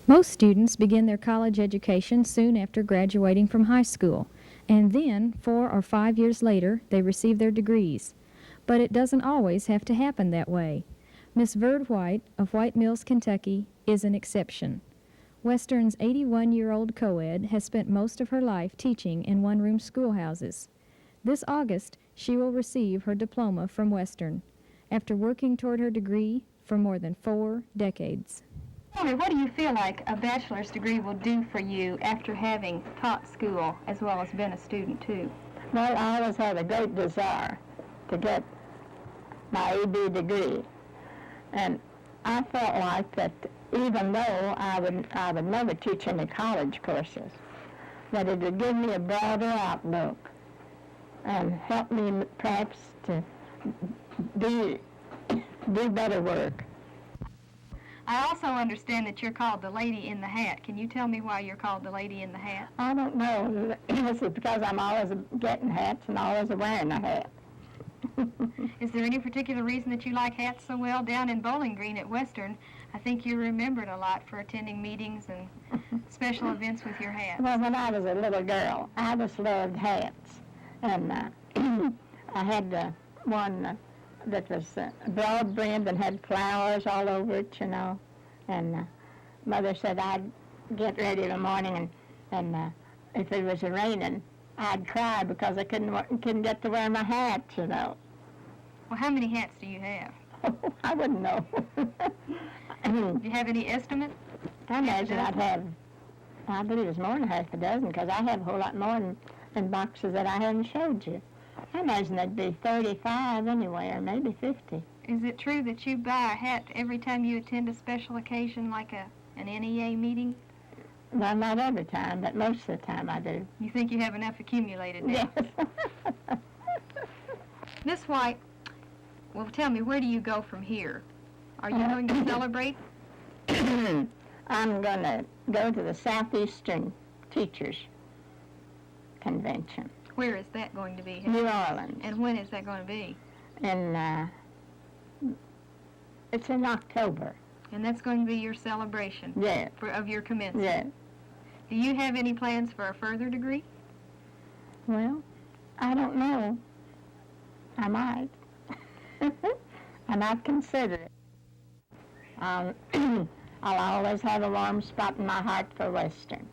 Most students begin their college education soon after graduating from high school, and then 4 or 5 years later they receive their degrees. But it doesn't always have to happen that way. Miss Verde White of White Mills, Kentucky, is an exception. Western's 81-year-old co-ed has spent most of her life teaching in one-room schoolhouses. This August, she will receive her diploma from Western, after working toward her degree for more than 4 decades. Tell me, what do you feel like a bachelor's degree will do for you after having taught school as well as been a student, too? Well, I always had a great desire to get my AD degree. And I felt like that even though I would never teach any college courses, that it would give me a broader outlook and help me perhaps to do better work. I also understand that you're called the Lady in the Hat. Can you tell me why you're called the Lady in the Hat? I don't know. It's because I'm always getting hats and always wearing a hat. Is there any particular reason that you like hats so well? Down in Bowling Green at Western, I think you're remembered a lot for attending meetings and special events with your hats. Well, when I was a little girl, I just loved hats. And I had one that was broad brimmed and had flowers all over it, you know. And Mother said I'd get ready in the morning, and if it was raining, I'd cry because I couldn't get to wear my hat, you know. Well, how many hats do you have? Oh, I wouldn't know. Do you have any estimate? I imagine I'd have, I believe it's more than half a dozen, because I have a whole lot more in boxes that I haven't showed you. I imagine there'd be 35 anyway, or maybe 50. Is it true that you buy a hat every time you attend a special occasion like an NEA meeting? Well, not every time, but most of the time I do. You think you have enough accumulated now? Yes. Miss White, well, tell me, where do you go from here? Are you going to celebrate? I'm going to go to the Southeastern Teachers Convention. Where is that going to be? New Orleans. And when is that going to be? And it's in October. And that's going to be your celebration? Yes. Of your commencement? Yes. Do you have any plans for a further degree? Well, I don't know. I might. I might consider it. I'll always have a warm spot in my heart for Western.